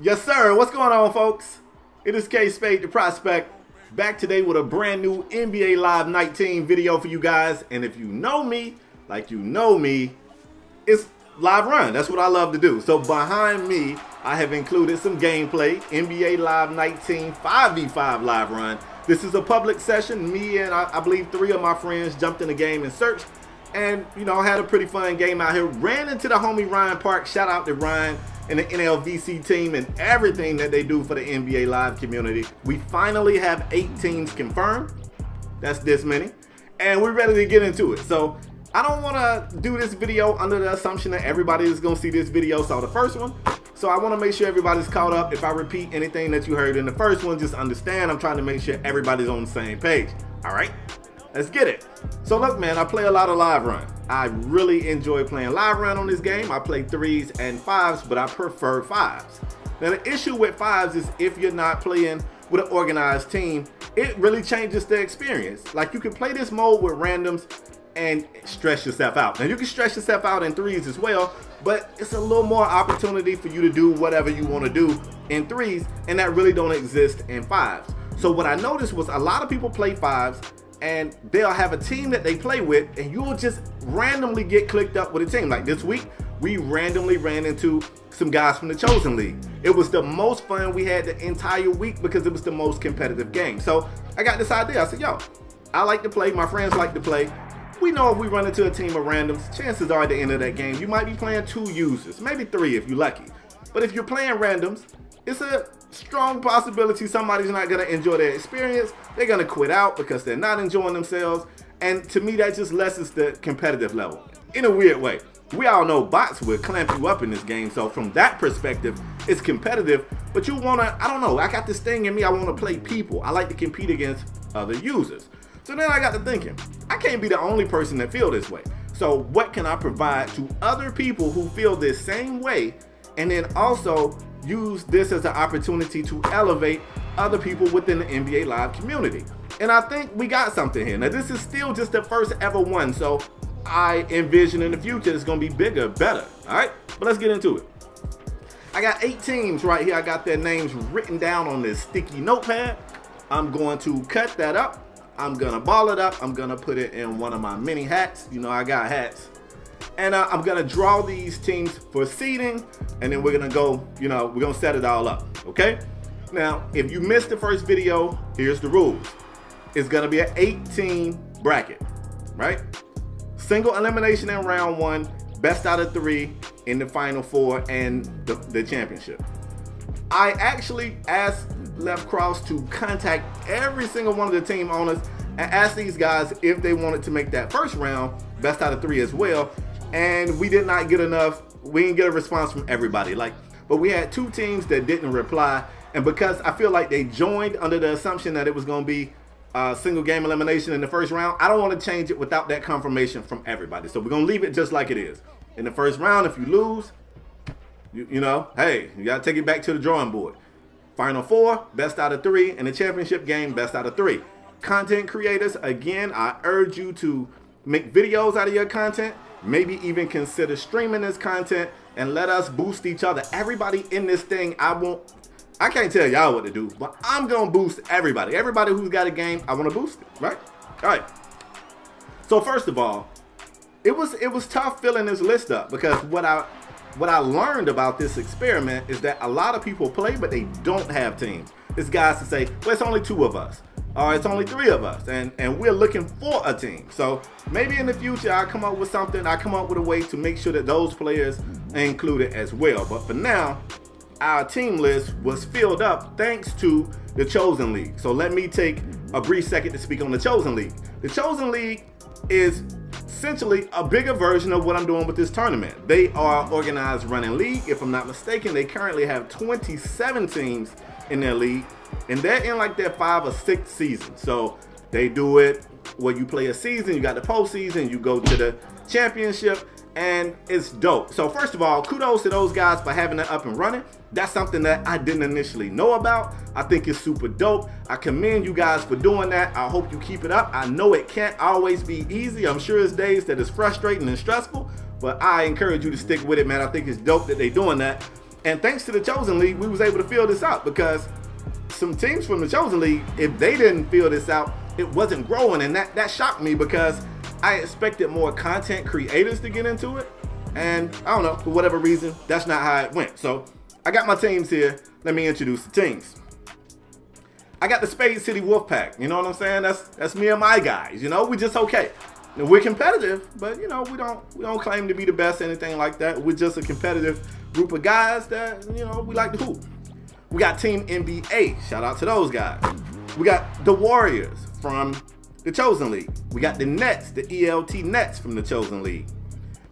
Yes, sir. What's going on, folks? It is KspadeTheProspect back today with a brand new NBA Live 19 video for you guys. And if you know me, like you know me, it's live run. That's what I love to do. So behind me, I have included some gameplay, NBA Live 19 5v5 live run. This is a public session. Me and I believe 3 of my friends jumped in the game and searched. And, you know, had a pretty fun game out here. Ran into the homie Ryan Park. Shout out to Ryan and the NLVC team and everything that they do for the NBA Live community. We finally have 8 teams confirmed. That's this many. And we're ready to get into it. So I don't want to do this video under the assumption that everybody is going to see this video. Saw the first one. So I want to make sure everybody's caught up. If I repeat anything that you heard in the first one, just understand I'm trying to make sure everybody's on the same page. All right? Let's get it. So look, man, I play a lot of live run. I really enjoy playing live run on this game. I play 3s and 5s, but I prefer 5s. Now the issue with 5s is if you're not playing with an organized team, it really changes the experience. Like you can play this mode with randoms and stress yourself out. Now you can stress yourself out in 3s as well, but it's a little more opportunity for you to do whatever you want to do in 3s, and that really don't exist in 5s. So what I noticed was a lot of people play 5s and they'll have a team that they play with, and you'll just randomly get clicked up with a team. Like this week, we randomly ran into some guys from the Chosen League. It was the most fun we had the entire week because it was the most competitive game. So I got this idea. I said, yo, I like to play. My friends like to play. We know if we run into a team of randoms, chances are at the end of that game, you might be playing 2 users, maybe 3 if you're lucky. But if you're playing randoms, it's a strong possibility somebody's not going to enjoy their experience. They're going to quit out because they're not enjoying themselves. And to me, that just lessens the competitive level in a weird way. We all know bots will clamp you up in this game. So from that perspective, it's competitive. But you want to, I don't know, I got this thing in me. I want to play people. I like to compete against other users. So then I got to thinking, I can't be the only person that feel this way. So what can I provide to other people who feel this same way? And then also use this as an opportunity to elevate other people within the NBA Live community. And I think we got something here. Now this is still just the first ever one, so I envision in the future it's gonna be bigger, better. All right, but let's get into it. I got 8 teams right here. I got their names written down on this sticky notepad. I'm going to cut that up. I'm gonna ball it up. I'm gonna put it in one of my mini hats. You know, I got hats. And I'm gonna draw these teams for seeding, and then we're gonna go, you know, we're gonna set it all up, okay? Now, if you missed the first video, here's the rules. It's gonna be an 8-team bracket, right? Single elimination in round 1, best out of 3 in the final 4 and the championship. I actually asked Left Cross to contact every single one of the team owners and ask these guys if they wanted to make that first round best out of 3 as well. And we did not get enough. We didn't get a response from everybody. But we had 2 teams that didn't reply. And because I feel like they joined under the assumption that it was going to be a single game elimination in the first round, I don't want to change it without that confirmation from everybody. So we're going to leave it just like it is. In the first round, if you lose, you know, hey, you got to take it back to the drawing board. Final 4, best out of 3. And the championship game, best out of 3. Content creators, again, I urge you to make videos out of your content. Maybe even consider streaming this content and let us boost each other. Everybody in this thing, I can't tell y'all what to do, but I'm gonna boost everybody. Everybody who's got a game, I wanna boost it, right? All right. So first of all, it was tough filling this list up because what I learned about this experiment is that a lot of people play, but they don't have teams. It's guys to say, well, it's only 2 of us. Or it's only 3 of us, and we're looking for a team. So maybe in the future I come up with something, I come up with a way to make sure that those players are included as well. But for now, our team list was filled up thanks to the Chosen League. So let me take a brief second to speak on the Chosen League. The Chosen League is essentially a bigger version of what I'm doing with this tournament. They are organized running league. If I'm not mistaken, they currently have 27 teams in their league, and they're in like their 5th or 6th season. So they do it where you play a season, you got the postseason, you go to the championship, and it's dope. So first of all, kudos to those guys for having it up and running. That's something that I didn't initially know about. I think it's super dope. I commend you guys for doing that. I hope you keep it up. I know it can't always be easy. I'm sure there's days that it's frustrating and stressful, but I encourage you to stick with it, man. I think it's dope that they're doing that. And thanks to the Chosen League, we was able to fill this out, because some teams from the Chosen League, if they didn't fill this out, it wasn't growing. And that shocked me, because I expected more content creators to get into it. And I don't know, for whatever reason, that's not how it went. So I got my teams here. Let me introduce the teams. I got the Spade City Wolfpack. You know what I'm saying? That's me and my guys. You know, we just okay. Now, we're competitive, but you know, we don't claim to be the best, anything like that. We're just a competitive group of guys that, you know, we like to hoop. We got Team NBA. Shout out to those guys. We got the Warriors from the Chosen League. We got the Nets, the ELT Nets from the Chosen League.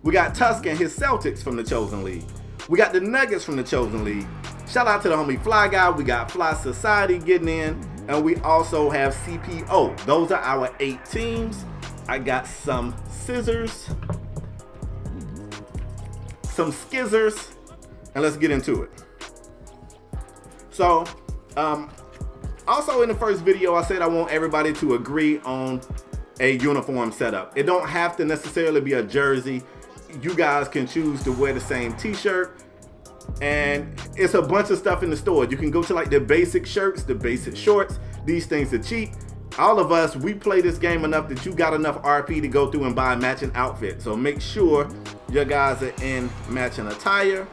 We got Tusk and his Celtics from the Chosen League. We got the Nuggets from the Chosen League. Shout out to the homie Fly Guy. We got Fly Society getting in. And we also have CPO. Those are our 8 teams. I got some scissors, some skizzers, and let's get into it. So, also in the first video, I said I want everybody to agree on a uniform setup. It don't have to necessarily be a jersey. You guys can choose to wear the same t-shirt, and it's a bunch of stuff in the store. You can go to like the basic shirts, the basic shorts. These things are cheap. All of us, we play this game enough that you got enough RP to go through and buy a matching outfit. So make sure your guys are in matching attire.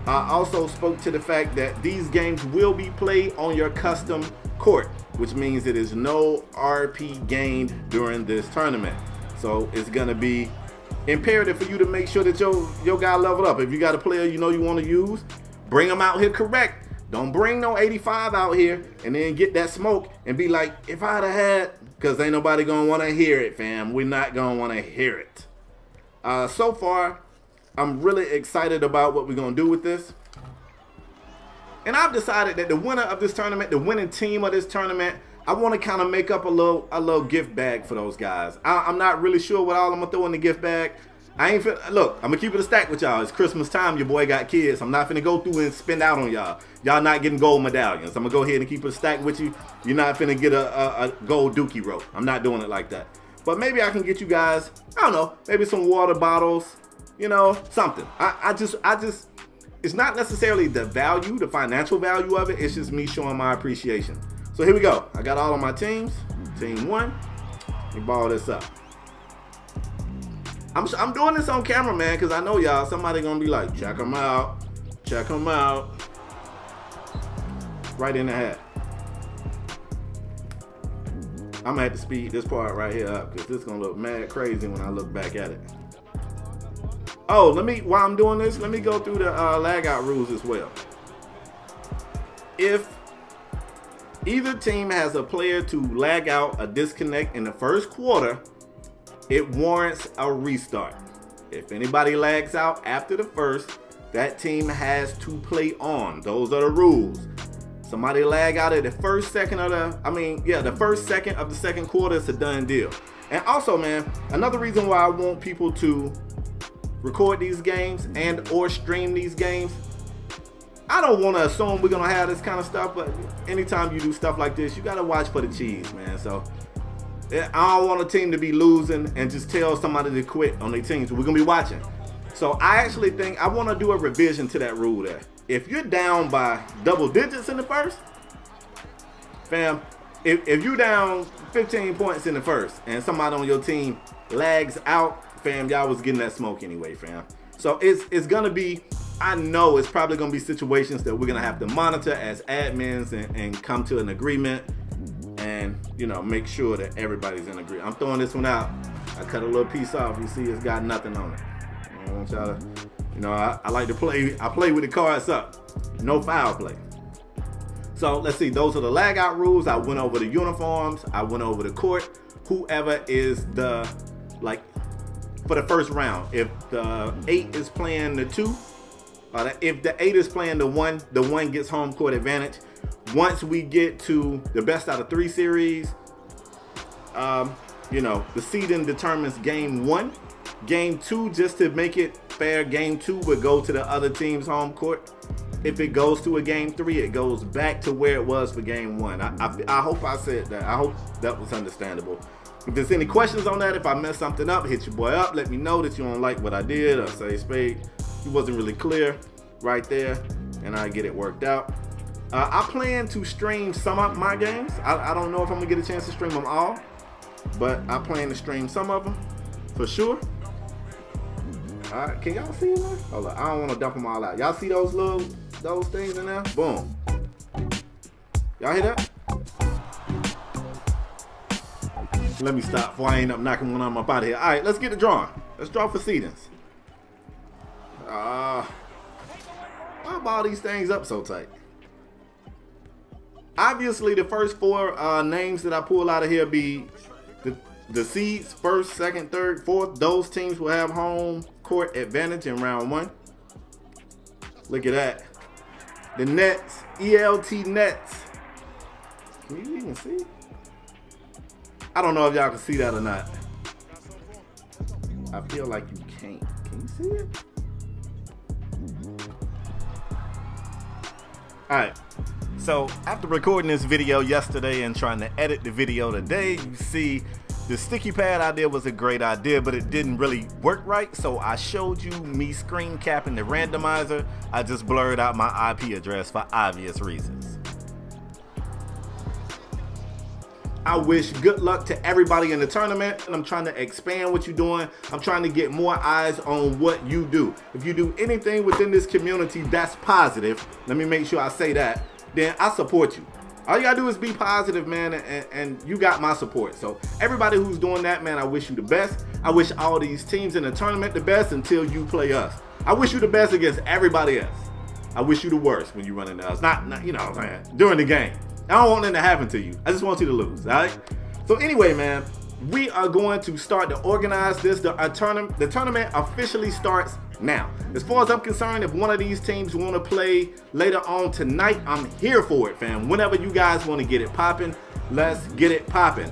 I also spoke to the fact that these games will be played on your custom court, which means it is no RP gained during this tournament. So it's gonna be imperative for you to make sure that your guy leveled up. If you got a player you know you want to use, bring them out here correct. Don't bring no 85 out here and then get that smoke and be like, if I'd have had, because ain't nobody gonna want to hear it, fam. We're not gonna want to hear it. So far, I'm really excited about what we're gonna do with this. And I've decided that the winner of this tournament, the winning team of this tournament, I want to kind of make up a little gift bag for those guys. I'm not really sure what all I'm gonna throw in the gift bag. Look, I'm gonna keep it a stack with y'all. It's Christmas time. Your boy got kids. I'm not finna go through and spend out on y'all. Y'all not getting gold medallions. I'm gonna go ahead and keep it a stack with you. You're not finna get a gold dookie rope. I'm not doing it like that. But maybe I can get you guys, I don't know, maybe some water bottles, you know, something. I just, it's not necessarily the value, the financial value of it. It's just me showing my appreciation. So here we go. I got all of my teams. Team 1. Let me ball this up. I'm doing this on camera, man, because I know y'all, somebody gonna be like, check them out. Check them out. Right in the hat. I'm gonna have to speed this part right here up, because this is gonna look mad crazy when I look back at it. Oh, while I'm doing this, let me go through the lag out rules as well. If either team has a player to lag out, a disconnect in the first quarter, it warrants a restart. If anybody lags out after the first, that team has to play on. Those are the rules. Somebody lag out at the first second of the first second of the second quarter, it's a done deal. And also, man, another reason why I want people to record these games and or stream these games, I don't want to assume we're gonna have this kind of stuff, but anytime you do stuff like this, you gotta watch for the cheese, man. So I don't want a team to be losing and just tell somebody to quit on their team. So we're gonna be watching. So I actually think I want to do a revision to that rule there. If you're down by double digits in the first, fam, if you're down 15 points in the first and somebody on your team lags out, fam, y'all was getting that smoke anyway, fam. So it's gonna be, I know it's probably gonna be situations that we're gonna have to monitor as admins and come to an agreement and, you know, make sure that everybody's in agreement. I'm throwing this one out. I cut a little piece off. You see it's got nothing on it. I want y'all to, you know, I like to play, I play with the cards up. No foul play. So let's see, those are the lag out rules. I went over the uniforms. I went over the court. Whoever is the, like, for the first round, if the 8 is playing the 2, if the 8 is playing the 1 gets home court advantage. Once we get to the best out of 3 series, you know, the seeding determines game 1. Game 2, just to make it fair, game 2 would go to the other team's home court. If it goes to a game 3, it goes back to where it was for game 1. I hope I said that. I hope that was understandable. If there's any questions on that, if I messed something up, hit your boy up. Let me know that you don't like what I did, or say, Spade, he wasn't really clear right there. and I get it worked out. I plan to stream some of my games. I don't know if I'm gonna get a chance to stream them all, but I plan to stream some of them for sure. All right, can y'all see them? Hold on, I don't want to dump them all out. Y'all see those things in there? Boom. Y'all hear that? Let me stop before I end up knocking one on my body here. All right, let's get the drawing. Let's draw for seedings. Why are all these things up so tight? Obviously, the first 4 names that I pull out of here be the seeds, first, second, third, fourth. Those teams will have home court advantage in round 1. Look at that. The Nets, ELT Nets. Can you even see? I don't know if y'all can see that or not. I feel like you can't. Can you see it? All right. So after recording this video yesterday and trying to edit the video today, you see the sticky pad idea was a great idea, but it didn't really work right. So I showed you me screen capping the randomizer. I just blurred out my IP address for obvious reasons. I wish good luck to everybody in the tournament, and I'm trying to expand what you're doing. I'm trying to get more eyes on what you do. If you do anything within this community that's positive, let me make sure I say that, then I support you. All you gotta do is be positive, man, and you got my support. So everybody who's doing that, man, I wish you the best. I wish all these teams in the tournament the best until you play us. I wish you the best against everybody else. I wish you the worst when you run into us. Not you know what I'm saying, during the game. I don't want that to happen to you. I just want you to lose, all right? So anyway, man, we are going to start to organize this. The tournament officially starts now. As far as I'm concerned, if one of these teams want to play later on tonight, I'm here for it, fam. Whenever you guys want to get it popping, let's get it popping.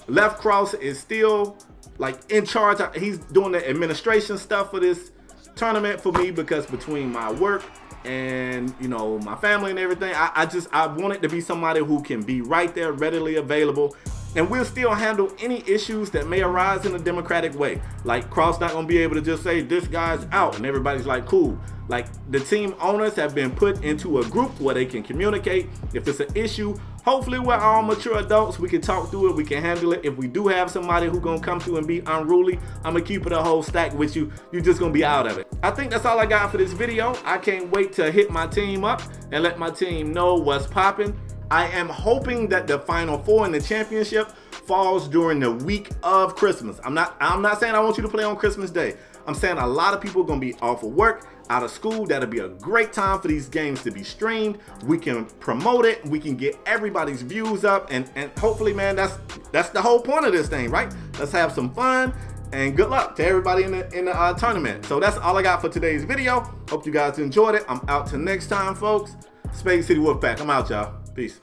Left Cross is still like in charge. He's doing the administration stuff for this tournament for me, because between my work and you know my family and everything, I want it to be somebody who can be right there, readily available, and we'll still handle any issues that may arise in a democratic way. Like Cross not gonna be able to just say this guy's out and everybody's like cool. Like the team owners have been put into a group where they can communicate. If it's an issue, hopefully we're all mature adults, we can talk through it, we can handle it. If we do have somebody who gonna come through and be unruly, I'm gonna keep it a whole stack with you. You're just gonna be out of it. I think that's all I got for this video. I can't wait to hit my team up and let my team know what's popping. I am hoping that the Final Four in the championship falls during the week of Christmas. I'm not saying I want you to play on Christmas Day. I'm saying a lot of people are gonna be off of work, out of school. That'll be a great time for these games to be streamed. We can promote it. We can get everybody's views up, and hopefully, man, that's the whole point of this thing, right? Let's have some fun, and good luck to everybody in the tournament. So that's all I got for today's video. Hope you guys enjoyed it. I'm out till next time, folks. Spade City Wolfpack. I'm out, y'all. Peace.